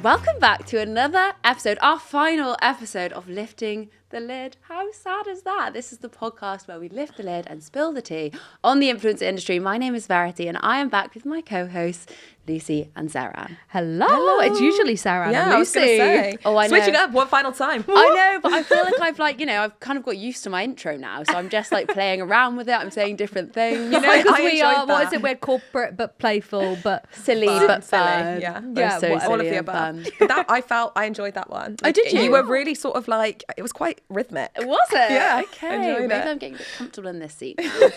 Welcome back to another episode, our final episode of Lifting the Lid. How sad is that? This is the podcast where we lift the lid and spill the tea on the influencer industry. My name is Verity and I am back with my co-hosts, Lucy and Seran. Hello. It's usually Seran and Lucy. I was going to say. Oh, I know. Switching up one final time. I know, but I feel like I've kind of got used to my intro now. So I'm just like playing around with it. I'm saying different things. You know, because we are, that. what is it? We're corporate but playful, but silly but silly. fun. Yeah, So all of silly the and above. fun. But that I enjoyed that one. Oh, did you? You were really sort of like, it was quite rhythmic. Was it? Yeah, Okay. enjoyed Maybe it. I'm getting a bit comfortable in this seat now.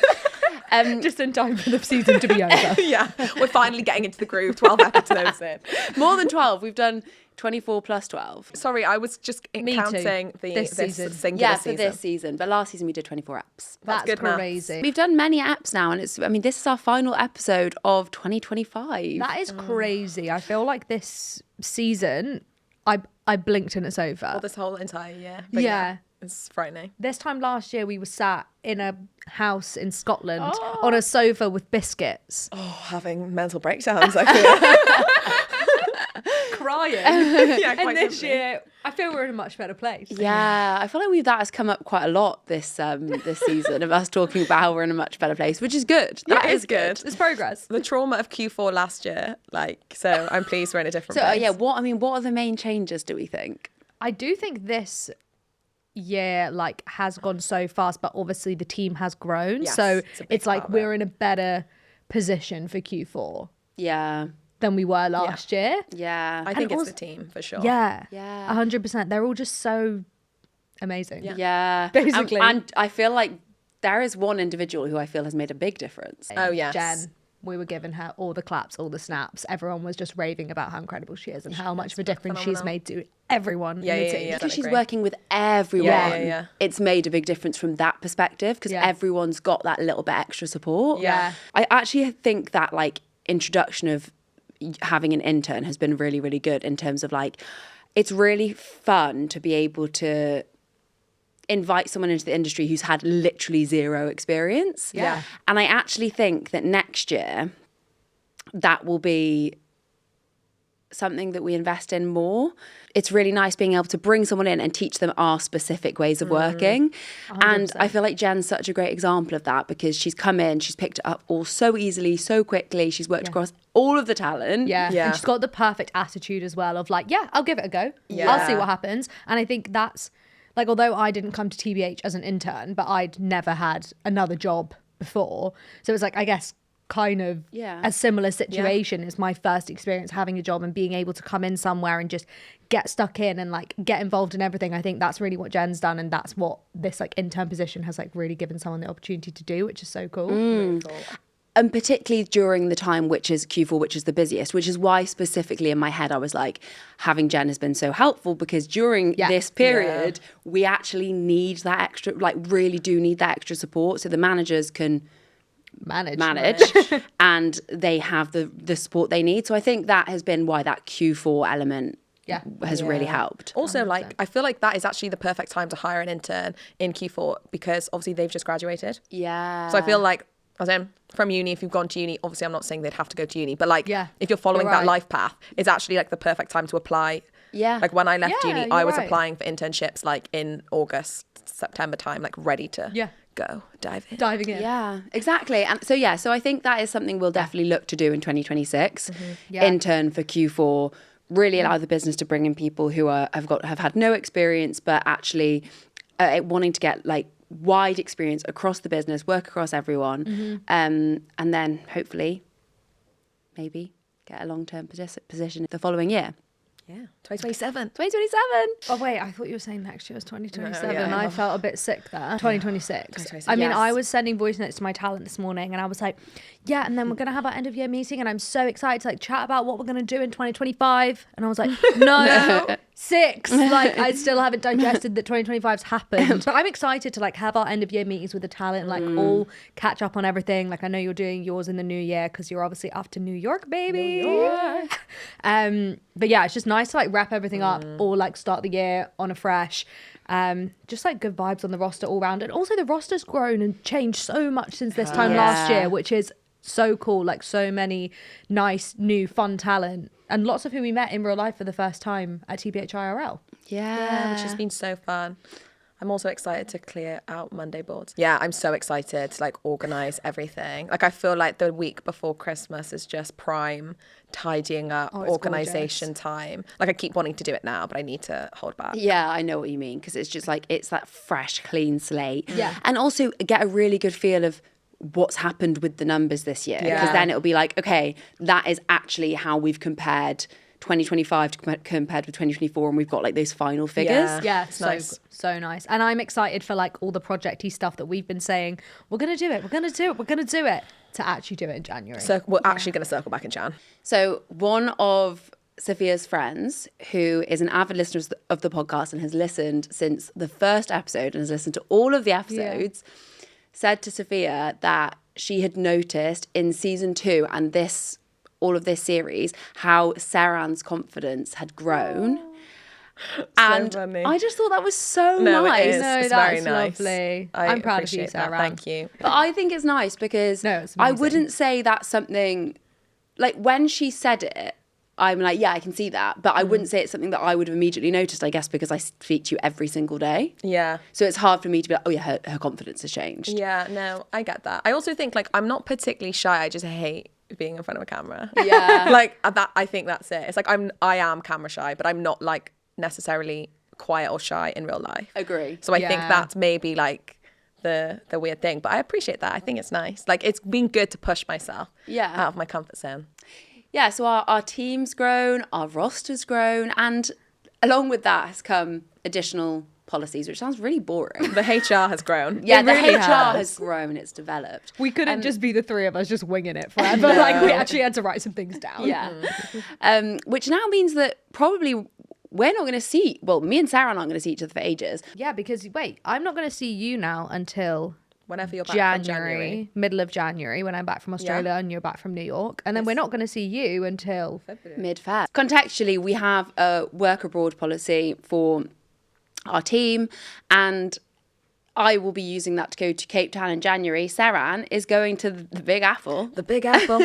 just in time for the season to be over. Yeah, we're finally getting into the groove. 12 episodes in. More than 12. We've done 24 plus 12. Sorry, I was just counting This season. singular Yeah, for season. this season. But last season we did 24 apps. That's good maths. crazy. We've done many apps now, and this is our final episode of 2025. That is crazy. I feel like this season, I blinked and it's over. Well, this whole entire year. But Yeah. it's frightening. This time last year, we were sat in a house in Scotland on a sofa with biscuits. Oh, having mental breakdowns, I feel. Crying. Yeah, And quite this simply. year, I feel we're in a much better place. Yeah, I feel like that has come up quite a lot this season of us talking about how we're in a much better place, which is good. That is good. It's progress. The trauma of Q4 last year, so I'm pleased we're in a different So place. yeah, what are the main changes, do we think? I do think this year has gone so fast, but obviously the team has grown. Yes, so it's a big it's like part of we're it. in a better position for Q4 Yeah. than we were last year. Yeah. I think it's also- the team for sure. Yeah. Yeah. 100%. They're all just so amazing. Yeah. Basically. And I feel like there is one individual who I feel has made a big difference. Oh yes. Jen, we were giving her all the claps, all the snaps. Everyone was just raving about how incredible she is and how much of a difference she's phenomenal. made to everyone Yeah, in the yeah, team. yeah. Because she's agree. working with everyone, Yeah. it's made a big difference from that perspective because Yeah. everyone's got that little bit extra support. Yeah. I actually think that introduction of having an intern has been really, really good in terms of it's really fun to be able to invite someone into the industry who's had literally zero experience. Yeah. And I actually think that next year that will be something that we invest in more. It's really nice being able to bring someone in and teach them our specific ways of working. And I feel like Jen's such a great example of that because she's come in, she's picked it up all so easily, so quickly. She's worked across all of the talent. Yeah. Yeah. And she's got the perfect attitude as well of I'll give it a go. Yeah. I'll see what happens. And I think that's although I didn't come to TBH as an intern, but I'd never had another job before. So it was I guess kind of a similar situation. It's my first experience having a job and being able to come in somewhere and just get stuck in and get involved in everything. I think that's really what Jen's done, and that's what this intern position has really given someone the opportunity to do, which is so cool. Really cool. And particularly during the time, which is Q4, which is the busiest, which is why specifically in my head, I was having Jen has been so helpful because during this period, we actually need that extra, really do need that extra support. So the managers can manage and they have the support they need. So I think that has been why that Q4 element has really helped. Also, I feel like that is actually the perfect time to hire an intern in Q4 because obviously they've just graduated. Yeah. So I feel as in from uni, if you've gone to uni, obviously I'm not saying they'd have to go to uni, but if you're following You're that right. life path, it's actually the perfect time to apply. Yeah. When I left Yeah, uni, you're I was right. applying for internships in August, September time, ready to go dive in. Diving in. Yeah, exactly. And so I think that is something we'll definitely look to do in 2026. Yeah. Intern for Q4, really allow the business to bring in people who have had no experience, but actually wanting to get wide experience across the business, work across everyone, and then hopefully maybe get a long-term position the following year. Yeah, 2027. 2027. Oh wait, I thought you were saying next year was 2027. No, yeah. I felt a bit sick there. 2026. I mean, Yes. I was sending voice notes to my talent this morning and I was yeah, and then we're going to have our end of year meeting and I'm so excited to chat about what we're going to do in 2025. And I was no, 6. I still haven't digested that 2025's happened. But I'm excited to have our end of year meetings with the talent, all catch up on everything. I know you're doing yours in the new year because you're obviously off to New York, baby. New York. But yeah, it's just nice to wrap everything up or start the year on a fresh. Just good vibes on the roster all round. And also the roster's grown and changed so much since this time last year, which is so cool. Like so many nice, new, fun talent, and lots of who we met in real life for the first time at TBH IRL. Yeah, which has been so fun. I'm also excited to clear out Monday boards. Yeah, I'm so excited to like organise everything. Like I feel like the week before Christmas is just prime tidying up, organisation time. Like I keep wanting to do it now, but I need to hold back. Yeah, I know what you mean, because it's just like, it's that fresh, clean slate. Yeah. And also get a really good feel of what's happened with the numbers this year. Because then it'll be like, okay, that is actually how we've compared 2025 compared with 2024, and we've got like those final figures. Yeah, so nice. And I'm excited for like all the projecty stuff that we've been saying, we're going to do it, to actually do it in January. So we're actually going to circle back in Jan. So one of Sophia's friends, who is an avid listener of the podcast and has listened since the first episode and has listened to all of the episodes, said to Sophia that she had noticed in season 2 and all of this series how Seran's confidence had grown. And funny. I just thought that was so No, nice. it is. No, it's that's very nice. lovely. I I'm proud of you, appreciate that. Seran. Thank you. But I think it's nice because it's I amazing. wouldn't say that's something, like when she said it, I'm like, yeah, I can see that. But I wouldn't say it's something that I would have immediately noticed, I guess, because I speak to you every single day. Yeah. So it's hard for me to be like, oh yeah, her confidence has changed. Yeah, no, I get that. I also think like I'm not particularly shy. I just hate being in front of a camera. Yeah. Like that, I think that's it. It's like I am camera shy, but I'm not like necessarily quiet or shy in real life. Agree. So I think that's maybe like the weird thing, but I appreciate that. I think it's nice. Like it's been good to push myself out of my comfort zone. Yeah, so our team's grown, our roster's grown, and along with that has come additional policies, which sounds really boring. The HR has grown. Yeah, It the really HR has. has grown, it's developed. We couldn't just be the three of us just winging it forever. Like we actually had to write some things down. Yeah. Which now means that probably we're not going to see, well, me and Sarah aren't going to see each other for ages. Yeah, because wait, I'm not going to see you now until Whenever you're back from January. Middle of January, when I'm back from Australia and you're back from New York. And then we're not going to see you until Mid-Feb. Contextually, we have a work abroad policy for our team, and I will be using that to go to Cape Town in January. Seran is going to the Big Apple. The Big Apple.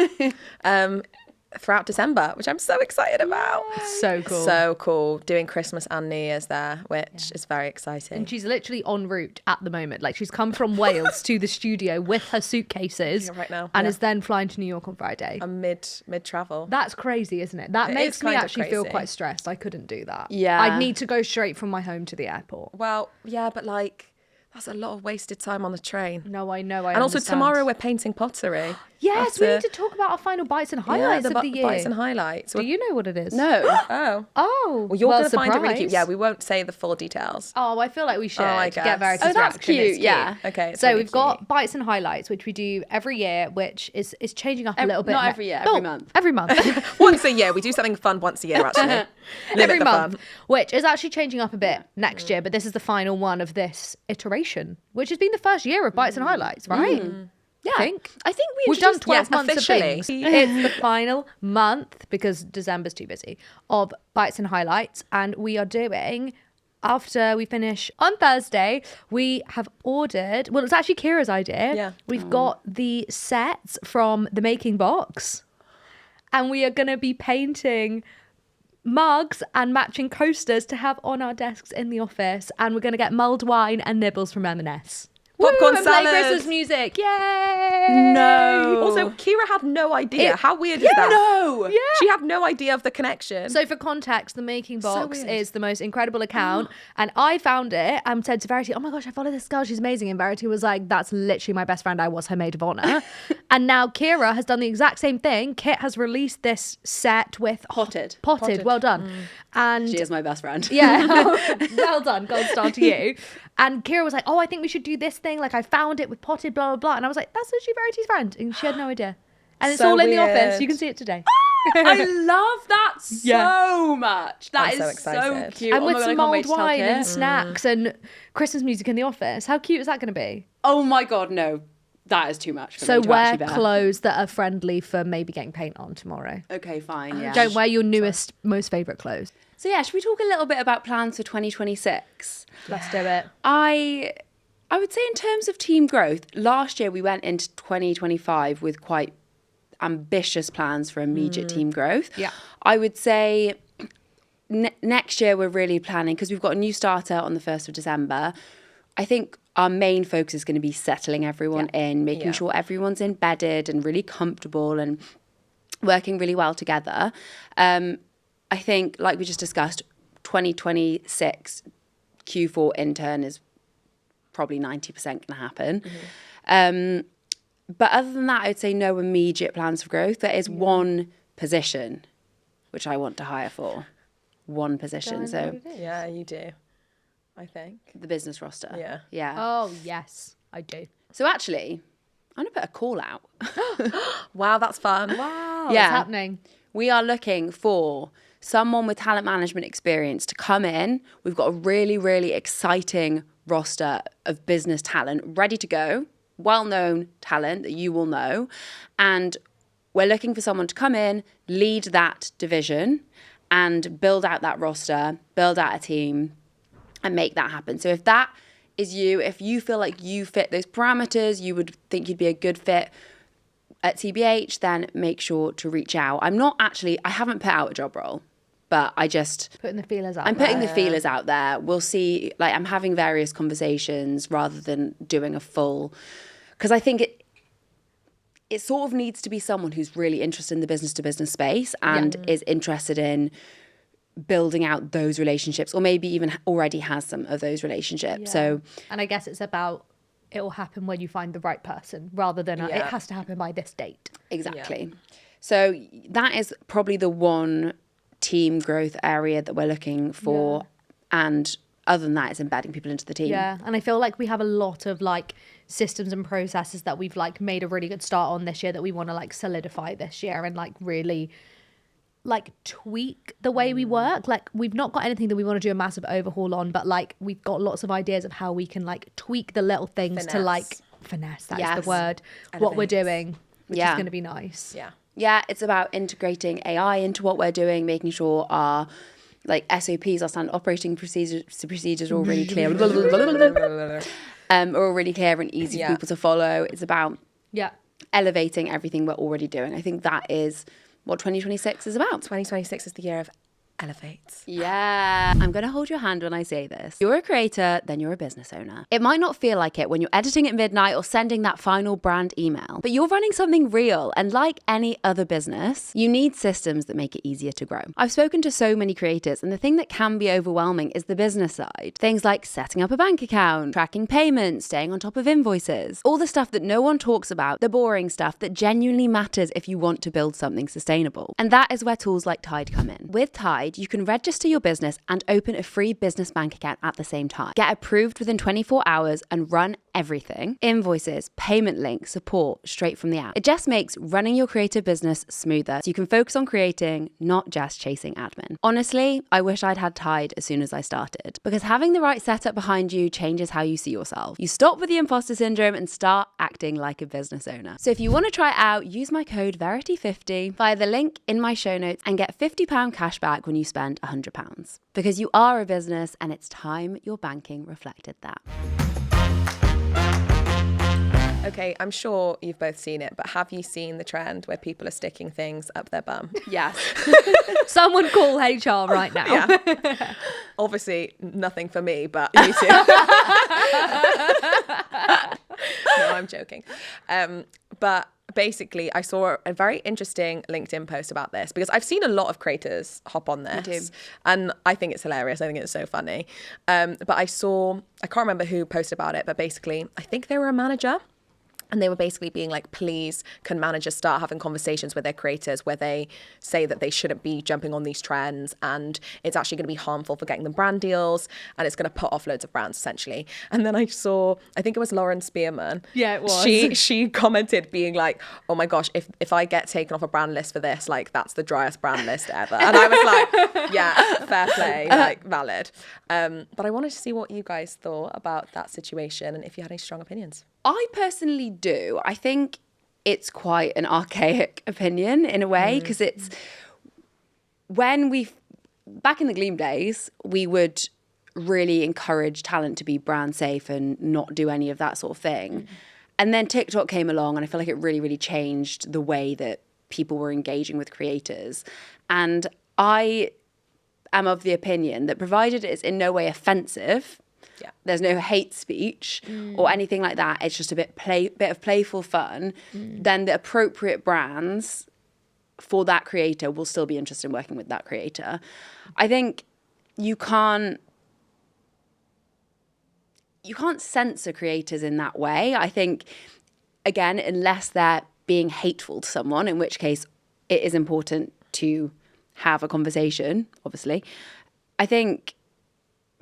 Throughout December, which I'm so excited about. So cool. So cool. Doing Christmas and New Year's there, which is very exciting. And she's literally en route at the moment. Like she's come from Wales to the studio with her suitcases right now. and is then flying to New York on Friday. I'm mid travel. That's crazy, isn't it? That It makes is me kind of actually feel crazy. quite stressed. I couldn't do that. Yeah. I'd need to go straight from my home to the airport. Well, yeah, but like that's a lot of wasted time on the train. No, I know. And also tomorrow we're painting pottery. Yes, we need to talk about our final bites and highlights of the year. Bites and highlights. Do you know what it is? No. Oh. Oh. Well, you're going to find it really surprise. cute. Yeah, we won't say the full details. Oh, I feel like we should I get guess. Verity's Oh, that's reaction. cute, It's yeah. Okay. it's So really we've got cute. bites and highlights, which we do every year, which is changing up a little bit. not every year, every month. Every month. Once a year. We do something fun once a year, actually. Limit every the month, fun. which is actually changing up a bit next year, but this is the final one of this iteration, which has been the first year of bites and highlights, right? Yeah. I think we we've done introduced- 12 yeah, months officially. of things. It's the final month, because December's too busy, of bites and highlights, and we are doing, after we finish on Thursday, we have ordered, well, it's actually Kira's idea. Yeah. We've got the sets from the making box, and we are going to be painting mugs and matching coasters to have on our desks in the office, and we're going to get mulled wine and nibbles from M&S. Popcorn and salad. play Christmas music. Yay! No. Also, Kira had no idea. How weird is that? No. Yeah. She had no idea of the connection. So for context, the Making Box weird. is the most incredible account, and I found it and said to Verity, "Oh my gosh, I follow this girl. She's amazing." And Verity was like, "That's literally my best friend. I was her maid of honor." And now Kira has done the exact same thing. Kit has released this set with Potted. Well done. And She is my best friend. yeah, well done, gold star to you. And Kira was like, "Oh, I think we should do this thing. Like, I found it with potted, blah blah blah." And I was like, "That's literally Verity's friend," and she had no idea. And it's So all in the office. weird. You can see it today. I love that so much. That I'm is so so excited. cute. And Oh with my God, I some can't wait mulled to tell wine Kit. and snacks and Christmas music in the office. How cute is that going to be? Oh my God, no. That is too much for So me to wear actually bear. clothes that are friendly for maybe getting paint on tomorrow. Okay, fine, yeah. Don't wear your newest, most favourite clothes. So yeah, should we talk a little bit about plans for 2026? Let's do it. I would say in terms of team growth, last year we went into 2025 with quite ambitious plans for immediate team growth. Yeah. I would say next year we're really planning, because we've got a new starter on the 1st of December. I think our main focus is going to be settling everyone in, making sure everyone's embedded and really comfortable and working really well together. I think, like we just discussed, 2026 Q4 intern is probably 90% going to happen. But other than that, I'd say no immediate plans for growth. There is one position which I want to hire for. One position. So yeah, you do, I think. The business roster. Yeah. Yeah. Oh, yes, I do. So actually, I'm going to put a call out. Wow, that's fun. Wow, Yeah. it's happening. We are looking for someone with talent management experience to come in. We've got a really, really exciting roster of business talent ready to go, well-known talent that you will know. And we're looking for someone to come in, lead that division and build out that roster, build out a team and make that happen. So if that is you, if you feel like you fit those parameters, you would think you'd be a good fit at TBH, then make sure to reach out. I haven't put out a job role, but putting the feelers out. I'm putting the feelers out there. We'll see. Like, I'm having various conversations rather than doing a full, because I think it sort of needs to be someone who's really interested in the business to business space and is interested in building out those relationships, or maybe even already has some of those relationships. Yeah. So, and I guess it's about, it will happen when you find the right person rather than it has to happen by this date. Exactly. Yeah. So that is probably the one team growth area that we're looking for. Yeah. And other than that, it's embedding people into the team. Yeah. And I feel like we have a lot of like systems and processes that we've like made a really good start on this year that we want to like solidify this year and like really like tweak the way we work. Like, we've not got anything that we want to do a massive overhaul on, but like we've got lots of ideas of how we can like tweak the little things to like finesse, that's the word, what we're doing, which is going to be nice. Yeah, it's about integrating AI into what we're doing, making sure our like SOPs, our standard operating procedures are all really clear. Are all really clear and easy for people to follow. It's about elevating everything we're already doing. I think that is what 2026 is about. 2026 is the year of elevates. Yeah. I'm going to hold your hand when I say this. You're a creator, then you're a business owner. It might not feel like it when you're editing at midnight or sending that final brand email, but you're running something real. And like any other business, you need systems that make it easier to grow. I've spoken to so many creators, and the thing that can be overwhelming is the business side. Things like setting up a bank account, tracking payments, staying on top of invoices, all the stuff that no one talks about, the boring stuff that genuinely matters if you want to build something sustainable. And that is where tools like Tide come in. With Tide, you can register your business and open a free business bank account at the same time. Get approved within 24 hours and run everything. Invoices, payment links, support straight from the app. It just makes running your creative business smoother so you can focus on creating, not just chasing admin. Honestly, I wish I'd had Tide as soon as I started, because having the right setup behind you changes how you see yourself. You stop with the imposter syndrome and start acting like a business owner. So if you want to try it out, use my code Verity50 via the link in my show notes and get £50 cash back when you spend £100. Because you are a business and it's time your banking reflected that. Okay, I'm sure you've both seen it, but have you seen the trend where people are sticking things up their bum? Yes. Someone call HR right now. Yeah. Obviously, nothing for me, but you too. No, I'm joking. But basically, I saw a very interesting LinkedIn post about this, because I've seen a lot of creators hop on this, and I think it's hilarious. I think it's so funny. But I can't remember who posted about it, but basically, I think they were a manager. And they were basically being like, please, can managers start having conversations with their creators where they say that they shouldn't be jumping on these trends, and it's actually going to be harmful for getting them brand deals, and it's going to put off loads of brands, essentially. And then I think it was Lauren Spearman. Yeah, it was. She commented being like, oh my gosh, if I get taken off a brand list for this, like, that's the driest brand list ever. And I was like, yeah, fair play, like, valid. But I wanted to see what you guys thought about that situation and if you had any strong opinions. I personally do. I think it's quite an archaic opinion in a way, because it's when back in the Gleam days, we would really encourage talent to be brand safe and not do any of that sort of thing. And then TikTok came along, and I feel like it really, really changed the way that people were engaging with creators. And I am of the opinion that provided it's in no way offensive, there's no hate speech or anything like that, it's just a bit of playful fun, then the appropriate brands for that creator will still be interested in working with that creator. I think you can't censor creators in that way. I think, again, unless they're being hateful to someone, in which case it is important to have a conversation, obviously. I think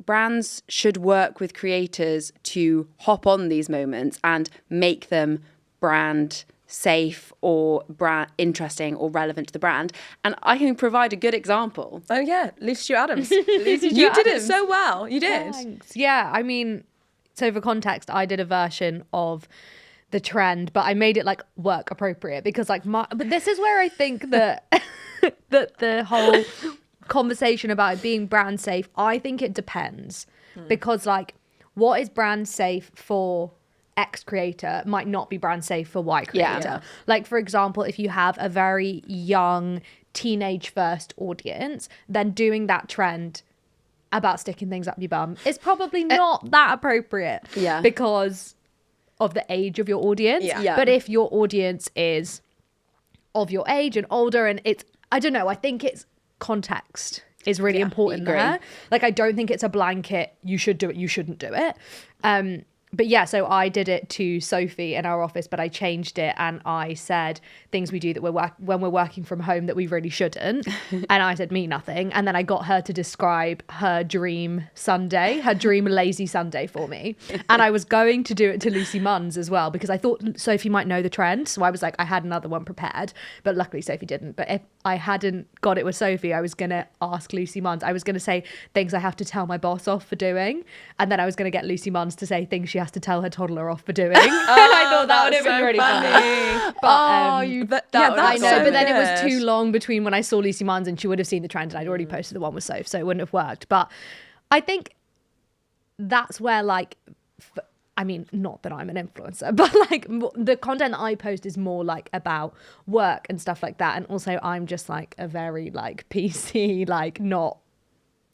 brands should work with creators to hop on these moments and make them brand safe or brand interesting or relevant to the brand. And I can provide a good example. Oh yeah, Lucy Stewart Adams. You did it so well. You did. Thanks. Yeah, I mean, so for context, I did a version of the trend, but I made it like work appropriate because like but this is where I think that that the whole conversation about it being brand safe, I think it depends because like what is brand safe for X creator might not be brand safe for Y creator. Yeah. Like for example, if you have a very young teenage first audience, then doing that trend about sticking things up your bum is probably not that appropriate. Yeah. Because of the age of your audience. Yeah. But if your audience is of your age and older, and it's, I don't know, I think it's context is really important there. Like, I don't think it's a blanket, you should do it, you shouldn't do it. But yeah, so I did it to Sophie in our office, but I changed it and I said things we do that when we're working from home that we really shouldn't. And I said me nothing. And then I got her to describe her dream Sunday, her dream lazy Sunday for me. And I was going to do it to Lucy Munns as well because I thought Sophie might know the trend. So I was like, I had another one prepared, but luckily Sophie didn't. But if I hadn't got it with Sophie, I was going to ask Lucy Munns. I was going to say things I have to tell my boss off for doing. And then I was going to get Lucy Munns to say things she has to tell her toddler off for doing. And I thought that would have been really funny. But, I know, but then it was too long between when I saw Lucy Munns and she would have seen the trend and I'd already posted the one with Soph, so it wouldn't have worked. But I think that's where like, I mean, not that I'm an influencer, but like the content that I post is more like about work and stuff like that. And also I'm just like a very like PC, like not,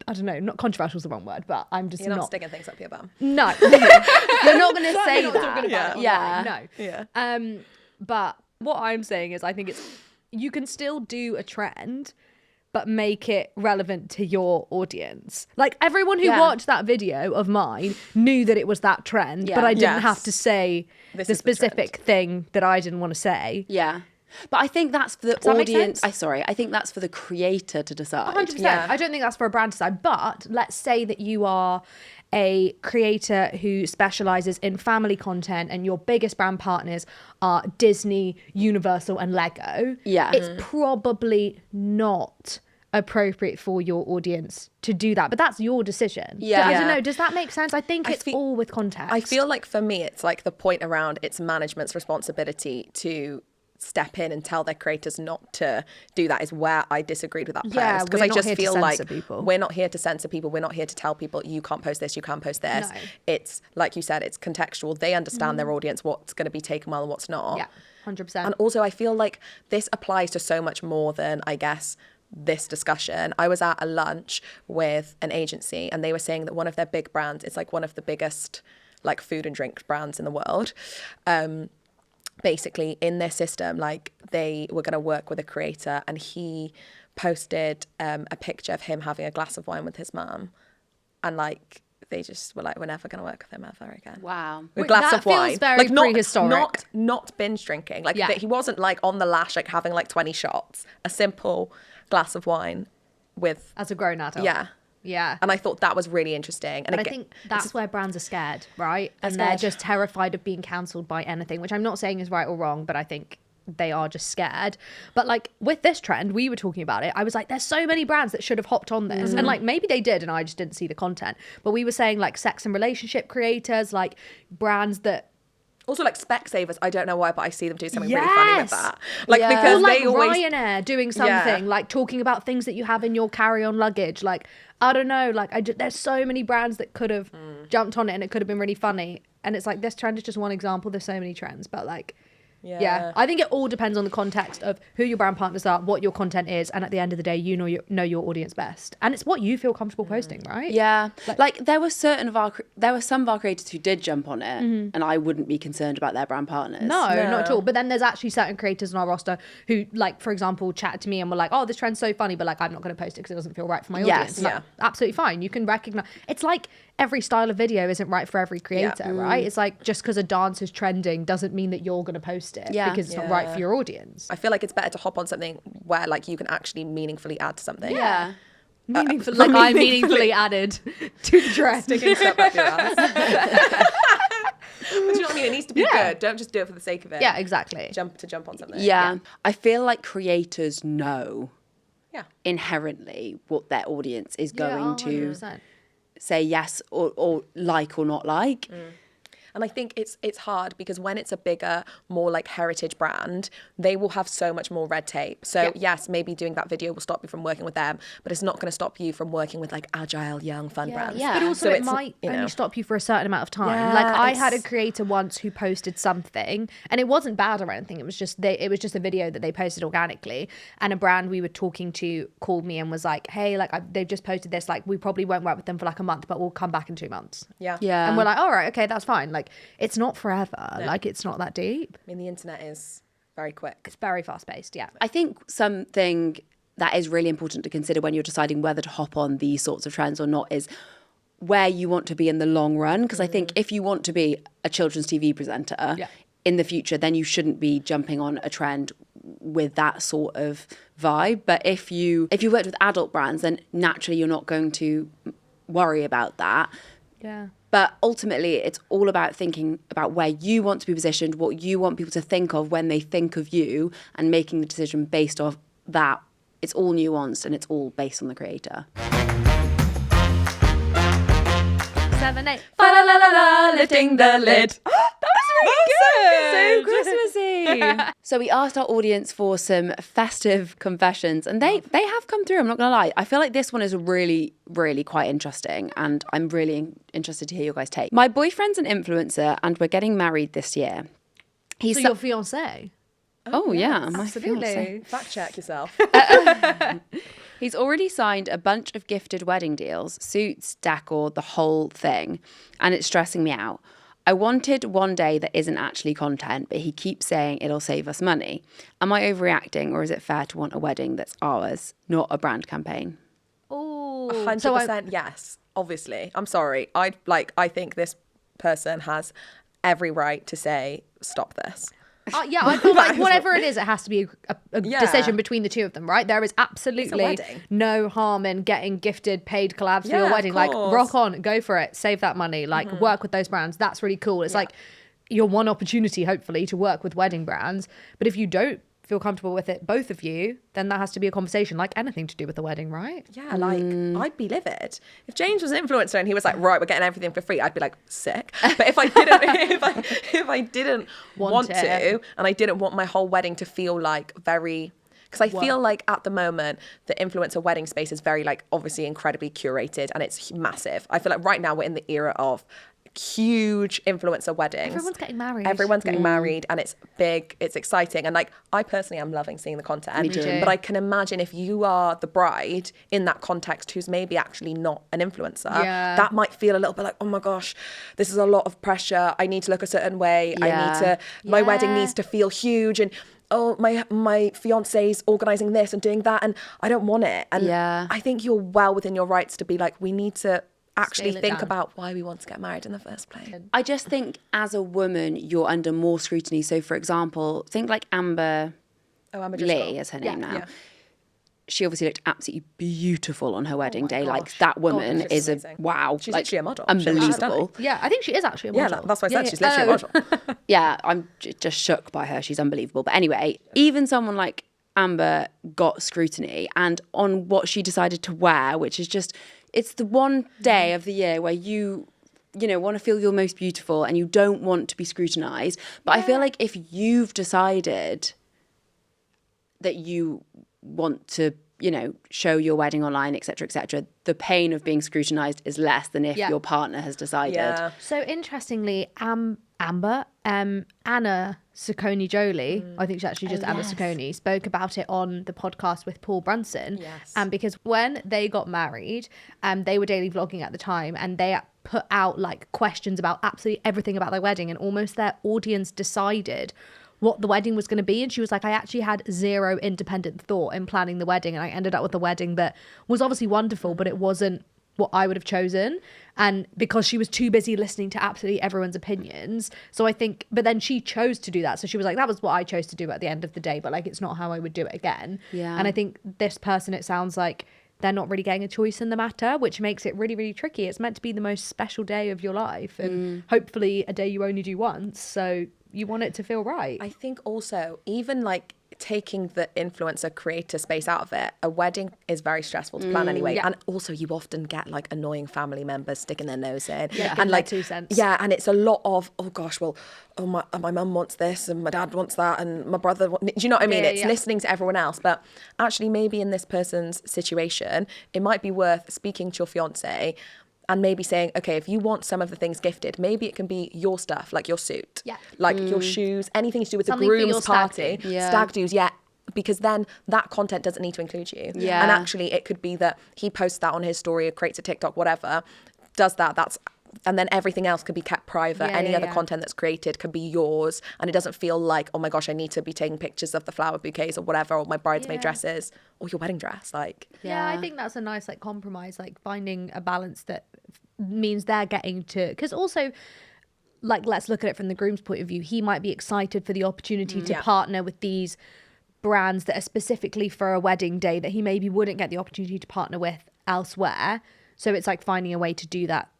I don't know, not controversial is the wrong word, but I'm just You're not sticking things up your bum. No. You're not going to say not that. talking about it Yeah. No. Yeah. But what I'm saying is I think it's, you can still do a trend, but make it relevant to your audience. Like everyone who watched that video of mine knew that it was that trend, but I didn't have to say the specific thing that I didn't want to say. Yeah. But I think that's for the audience. I think that's for the creator to decide. 100%. Yeah. I don't think that's for a brand to decide. But let's say that you are a creator who specializes in family content and your biggest brand partners are Disney, Universal, and Lego. Yeah. It's probably not appropriate for your audience to do that, but that's your decision. I don't know, does that make sense? I think it's all with context. I feel like for me it's like the point around it's management's responsibility to step in and tell their creators not to do that is where I disagreed with that post, because I just feel like we're not here to censor people, we're not here to tell people you can't post this, you can post this. No. It's like you said, it's contextual. They understand their audience, what's going to be taken well and what's not. 100%. And also I feel like this applies to so much more than I guess this discussion. I was at a lunch with an agency and they were saying that one of their big brands, it's like one of the biggest like food and drink brands in the world, basically in their system, like they were going to work with a creator and he posted a picture of him having a glass of wine with his mum, and like they just were like, we're never going to work with him ever again. Wow. With a glass of wine. Feels very like prehistoric. Not binge drinking. Like he wasn't like on the lash, like having like 20 shots. A simple glass of wine with... As a grown adult. Yeah. And I thought that was really interesting. And I think that's where brands are scared, right? And they're just terrified of being cancelled by anything, which I'm not saying is right or wrong, but I think they are just scared. But like with this trend, we were talking about it. I was like, there's so many brands that should have hopped on this. And like maybe they did and I just didn't see the content. But we were saying like sex and relationship creators, like brands that... Also, like Specsavers, I don't know why, but I see them do something really funny with that. Like, because or like they always... Ryanair doing something, like talking about things that you have in your carry-on luggage. Like, I don't know, like there's so many brands that could have jumped on it and it could have been really funny. And it's like, this trend is just one example. There's so many trends, but like, Yeah, I think it all depends on the context of who your brand partners are, what your content is, and at the end of the day, you know your audience best, and it's what you feel comfortable posting, right? Yeah, like there were some of our creators who did jump on it, and I wouldn't be concerned about their brand partners. No, not at all. But then there's actually certain creators on our roster who, like, for example, chatted to me and were like, "Oh, this trend's so funny," but like, I'm not going to post it because it doesn't feel right for my audience. Like, absolutely fine. You can recognize. It's like every style of video isn't right for every creator, right? It's like just because a dance is trending doesn't mean that you're going to post it because it's not right for your audience. I feel like it's better to hop on something where like you can actually meaningfully add to something. Yeah. Meaningfully, like I meaningfully added to the dress. Sticking stuff up your ass. But do you know what I mean? It needs to be good. Don't just do it for the sake of it. Yeah, exactly. Jump on something. Yeah. I feel like creators know Yeah. inherently what their audience is going to 100%. say yes or like or not like. And I think it's hard because when it's a bigger, more like heritage brand, they will have so much more red tape. So yes, maybe doing that video will stop you from working with them, but it's not going to stop you from working with like agile, young, fun brands. Yeah. But also it might only stop you for a certain amount of time. Yeah, like I had a creator once who posted something and it wasn't bad or anything. It was just a video that they posted organically, and a brand we were talking to called me and was like, "Hey, like they've just posted this. Like we probably won't work with them for like a month, but we'll come back in 2 months." Yeah. And we're like, "All right, okay, that's fine." Like it's not forever. No. Like it's not that deep. I mean, the internet is very quick. It's very fast paced. Yeah. I think something that is really important to consider when you're deciding whether to hop on these sorts of trends or not is where you want to be in the long run. Because I think if you want to be a children's TV presenter in the future, then you shouldn't be jumping on a trend with that sort of vibe. But if you worked with adult brands, then naturally you're not going to worry about that. Yeah. But ultimately, it's all about thinking about where you want to be positioned, what you want people to think of when they think of you, and making the decision based off that. It's all nuanced and it's all based on the creator. 7, 8. Fa-la-la-la-la, lifting the lid. So Christmassy. So we asked our audience for some festive confessions, and they have come through. I'm not gonna lie. I feel like this one is really, really quite interesting, and I'm really interested to hear your guys' take. My boyfriend's an influencer, and we're getting married this year. So your fiancé? Oh yeah, my absolutely. fiancé. Fact check yourself. He's already signed a bunch of gifted wedding deals, suits, decor, the whole thing, and it's stressing me out. I wanted one day that isn't actually content, but he keeps saying it'll save us money. Am I overreacting, or is it fair to want a wedding that's ours, not a brand campaign? Oh, 100% yes, obviously. I'm sorry. I think this person has every right to say, stop this. Yeah, I feel like whatever it is, it has to be a decision between the two of them, right? There is absolutely no harm in getting gifted, paid collabs for your wedding. Like, rock on, go for it, save that money, like work with those brands. That's really cool. It's like your one opportunity, hopefully, to work with wedding brands. But if you don't feel comfortable with it, both of you, then that has to be a conversation, like anything to do with the wedding, right? Yeah, like I'd be livid. If James was an influencer and he was like, right, we're getting everything for free, I'd be like, sick. But if I didn't, if I didn't want to, and I didn't want my whole wedding to feel like very, because I feel like at the moment the influencer wedding space is very like obviously incredibly curated and it's massive. I feel like right now we're in the era of huge influencer weddings. Everyone's getting married. Everyone's getting married and it's big, it's exciting. And like, I personally am loving seeing the content. Me too. But I can imagine if you are the bride in that context who's maybe actually not an influencer, that might feel a little bit like, oh my gosh, this is a lot of pressure. I need to look a certain way. I need to, my wedding needs to feel huge. And oh, my fiance's organising this and doing that and I don't want it. And I think you're well within your rights to be like, we need to actually think about why we want to get married in the first place. I just think as a woman, you're under more scrutiny. So, for example, think like Amber Lee is her name now. Yeah. She obviously looked absolutely beautiful on her wedding day. Gosh. Like that woman is amazing. Wow. She's literally a model. Unbelievable. Yeah, I think she is actually a model. Yeah, that's why I said she's literally a model. Yeah, I'm just shook by her. She's unbelievable. But anyway, even someone like Amber got scrutiny and on what she decided to wear, which is just, it's the one day of the year where you know, want to feel your most beautiful and you don't want to be scrutinized. But I feel like if you've decided that you want to, you know, show your wedding online, etc., the pain of being scrutinized is less than if your partner has decided. So interestingly, Amber, Anna Saccone Jolie, I think she's actually just Anna Saccone, spoke about it on the podcast with Paul Brunson. Yes. And because when they got married, they were daily vlogging at the time, and they put out like questions about absolutely everything about their wedding, and almost their audience decided what the wedding was going to be. And she was like, I actually had zero independent thought in planning the wedding, and I ended up with a wedding that was obviously wonderful, but it wasn't what I would have chosen. And because she was too busy listening to absolutely everyone's opinions. So I think, but then she chose to do that. So she was like, that was what I chose to do at the end of the day, but like, it's not how I would do it again. Yeah. And I think this person, it sounds like they're not really getting a choice in the matter, which makes it really, really tricky. It's meant to be the most special day of your life, and hopefully a day you only do once. So you want it to feel right. I think also, even like taking the influencer creator space out of it, a wedding is very stressful to plan anyway. Yeah. And also you often get like annoying family members sticking their nose in. Yeah, and like 2 cents. Yeah, and it's a lot of, oh gosh, well, my mum wants this and my dad wants that and my brother do you know what I mean? It's listening to everyone else. But actually maybe in this person's situation, it might be worth speaking to your fiance and maybe saying, okay, if you want some of the things gifted, maybe it can be your stuff, like your suit, like your shoes, anything to do with Something the for your groom's stag party, do. stag do's, because then that content doesn't need to include you. Yeah. And actually it could be that he posts that on his story or creates a TikTok, whatever, does that's, and then everything else can be kept private. Any other content that's created can be yours, and it doesn't feel like, oh my gosh, I need to be taking pictures of the flower bouquets or whatever, or my bridesmaid dresses or your wedding dress. Like, yeah, I think that's a nice like compromise, like finding a balance that means they're getting to, because also, like, let's look at it from the groom's point of view. He might be excited for the opportunity to partner with these brands that are specifically for a wedding day that he maybe wouldn't get the opportunity to partner with elsewhere. So it's like finding a way to do that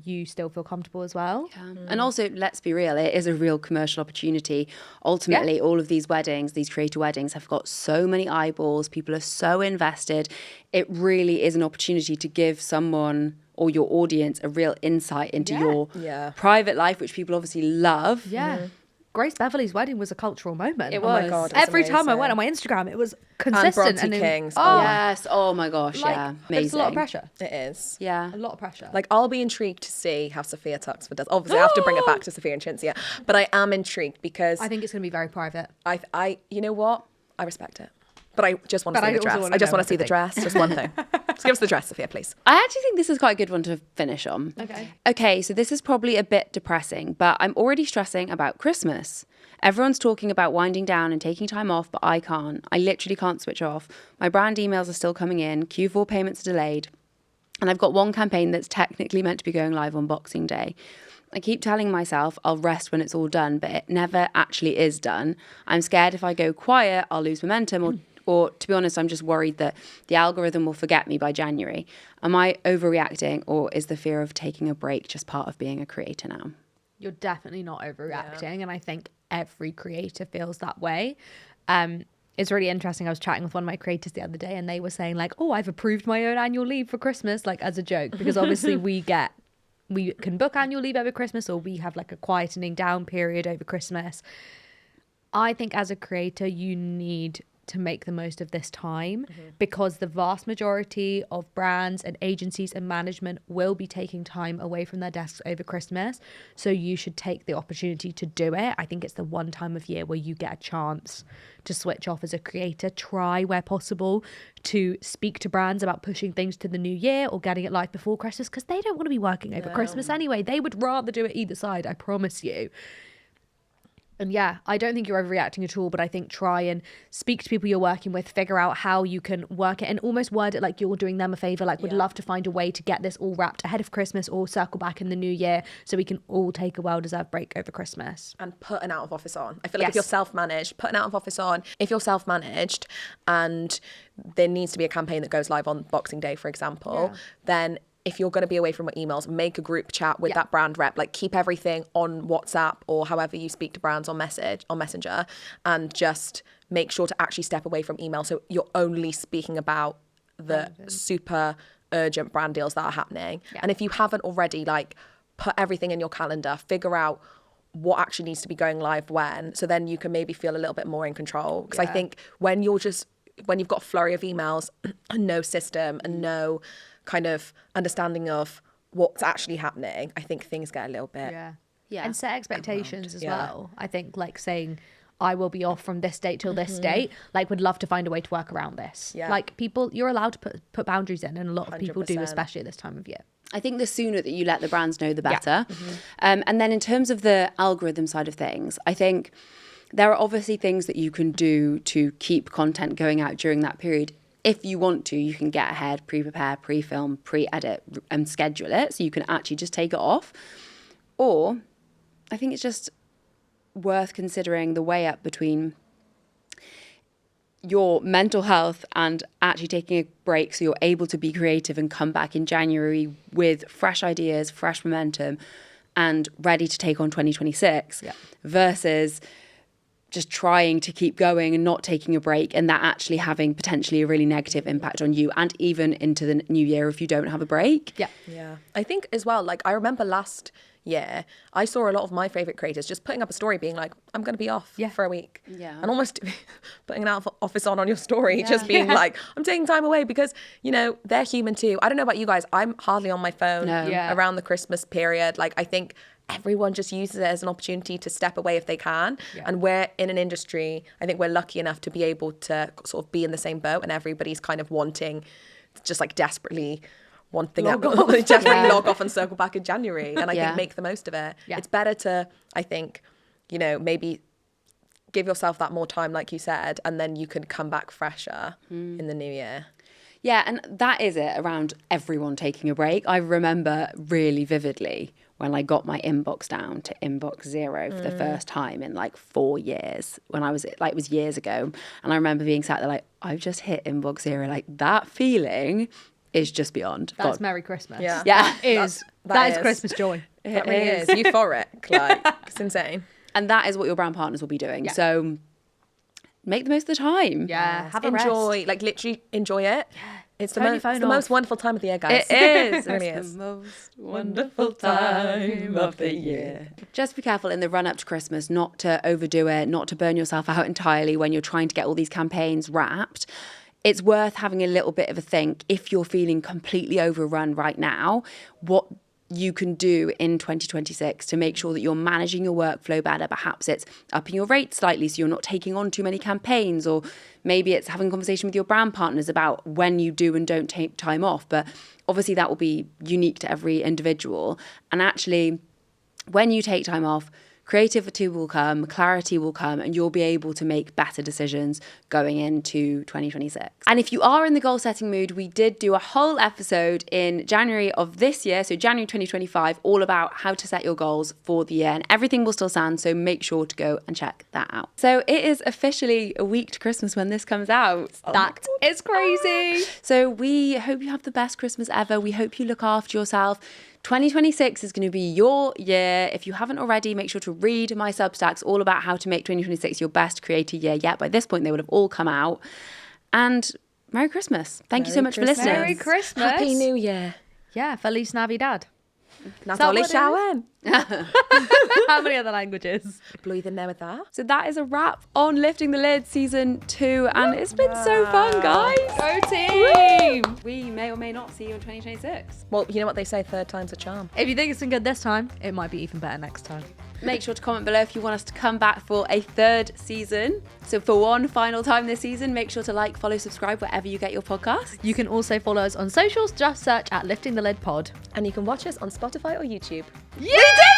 you still feel comfortable as well. Yeah. And also, let's be real, it is a real commercial opportunity. Ultimately, all of these weddings, these creator weddings, have got so many eyeballs. People are so invested. It really is an opportunity to give someone or your audience a real insight into your private life, which people obviously love. Yeah. Grace Beverly's wedding was a cultural moment. It was. Oh my God, it was Every time I amazing. went on my Instagram, it was And consistent. Bronte Kings. Yes. Oh my gosh. like, yeah. Amazing. it's a lot of pressure. It is. Yeah. A lot of pressure. Like, I'll be intrigued to see how Sophia Tuxford does. Obviously, I have to bring it back to Sophia and Cinzia, but I am intrigued because I think it's going to be very private. I you know what? I respect it. But I just want to But see I the also dress. wanna I just know want to see the everything. dress. Just one thing. Just give us the dress, Sophia, please. I actually think this is quite a good one to finish on. Okay, so this is probably a bit depressing, but I'm already stressing about Christmas. Everyone's talking about winding down and taking time off, but I can't. I literally can't switch off. My brand emails are still coming in. Q4 payments are delayed. And I've got one campaign that's technically meant to be going live on Boxing Day. I keep telling myself I'll rest when it's all done, but it never actually is done. I'm scared if I go quiet, I'll lose momentum, or to be honest, I'm just worried that the algorithm will forget me by January. Am I overreacting, or is the fear of taking a break just part of being a creator now? You're definitely not overreacting. And I think every creator feels that way. It's really interesting. I was chatting with one of my creators the other day, and they were saying like, oh, I've approved my own annual leave for Christmas, like as a joke, because obviously we can book annual leave over Christmas, or we have like a quietening down period over Christmas. I think as a creator, you need to make the most of this time, because the vast majority of brands and agencies and management will be taking time away from their desks over Christmas. So you should take the opportunity to do it. I think it's the one time of year where you get a chance to switch off as a creator. Try where possible to speak to brands about pushing things to the new year or getting it live before Christmas, because they don't want to be working over Christmas anyway. They would rather do it either side, I promise you. And yeah, I don't think you're overreacting at all, but I think try and speak to people you're working with, figure out how you can work it, and almost word it like you're doing them a favor. Like, would love to find a way to get this all wrapped ahead of Christmas or circle back in the new year so we can all take a well-deserved break over Christmas. And put an out of office on. I feel like if you're self-managed, put an out of office on. If you're self-managed and there needs to be a campaign that goes live on Boxing Day, for example, then if you're going to be away from emails, make a group chat with that brand rep. Like, keep everything on WhatsApp or however you speak to brands on Messenger, and just make sure to actually step away from email. So you're only speaking about the super urgent brand deals that are happening. And if you haven't already, like, put everything in your calendar, figure out what actually needs to be going live when, so then you can maybe feel a little bit more in control. Because I think when you've got a flurry of emails and no system and no kind of understanding of what's actually happening, I think things get a little bit Yeah. And set expectations as well. I think like saying, I will be off from this date till this date. Like, would love to find a way to work around this. Yeah. Like, people, you're allowed to put boundaries in, and a lot of people do, 100%. especially at this time of year. I think the sooner that you let the brands know, the better. And then in terms of the algorithm side of things, I think there are obviously things that you can do to keep content going out during that period. If you want to, you can get ahead, pre-prepare, pre-film, pre-edit, and schedule it. So you can actually just take it off. Or I think it's just worth considering the way up between your mental health and actually taking a break so you're able to be creative and come back in January with fresh ideas, fresh momentum, and ready to take on 2026 versus just trying to keep going and not taking a break, and that actually having potentially a really negative impact on you and even into the new year if you don't have a break. Yeah. I think as well, like I remember last year, I saw a lot of my favorite creators just putting up a story being like, I'm going to be off for a week. Yeah. And almost putting an office on your story, just being like, I'm taking time away because, you know, they're human too. I don't know about you guys. I'm hardly on my phone around the Christmas period. Like, I think everyone just uses it as an opportunity to step away if they can. And we're in an industry, I think we're lucky enough to be able to sort of be in the same boat, and everybody's kind of wanting, just like desperately one thing log off and circle back in January, and I think make the most of it. It's better to, I think, you know, maybe give yourself that more time, like you said, and then you can come back fresher in the new year. Yeah, and that is it around everyone taking a break. I remember really vividly when I got my inbox down to inbox 0 for the first time in like 4 years, when I was, like, it was years ago. And I remember being sat there like, I've just hit inbox 0. Like, that feeling is just beyond. That's Merry Christmas. Yeah. That is Christmas joy. It really is. Euphoric. Like, it's insane. And that is what your brand partners will be doing. So make the most of the time. Yeah. Have a enjoy, rest. like literally enjoy it. It's Turn your phone the off. most wonderful time of the year, guys. It is. It really It's is. the most wonderful time of the year. Just be careful in the run up to Christmas not to overdo it, not to burn yourself out entirely when you're trying to get all these campaigns wrapped. It's worth having a little bit of a think if you're feeling completely overrun right now, what you can do in 2026 to make sure that you're managing your workflow better. Perhaps it's upping your rates slightly so you're not taking on too many campaigns, or maybe it's having a conversation with your brand partners about when you do and don't take time off. But obviously that will be unique to every individual. And actually, when you take time off, creativity will come, clarity will come, and you'll be able to make better decisions going into 2026. And if you are in the goal setting mood, we did do a whole episode in January of this year, so January 2025, all about how to set your goals for the year, and everything will still stand, so make sure to go and check that out. So it is officially a week to Christmas when this comes out. That is crazy. So we hope you have the best Christmas ever. We hope you look after yourself. 2026 is going to be your year. If you haven't already, make sure to read my Substacks all about how to make 2026 your best creator year yet. By this point, they would have all come out. And Merry Christmas. Thank you so much for listening. Merry Christmas. Happy New Year. Yeah, Feliz Navidad. Nathalie Shawen. How many other languages? Blwyddyn newydd dda. So that is a wrap on Lifting the Lid Season 2. And it's been so fun, guys. Go team! We may or may not see you in 2026. Well, you know what they say, third time's a charm. If you think it's been good this time, it might be even better next time. Make sure to comment below if you want us to come back for a third season. So for one final time this season, make sure to like, follow, subscribe wherever you get your podcasts. You can also follow us on socials. Just search at Lifting the Lid Pod. And you can watch us on Spotify or YouTube. You did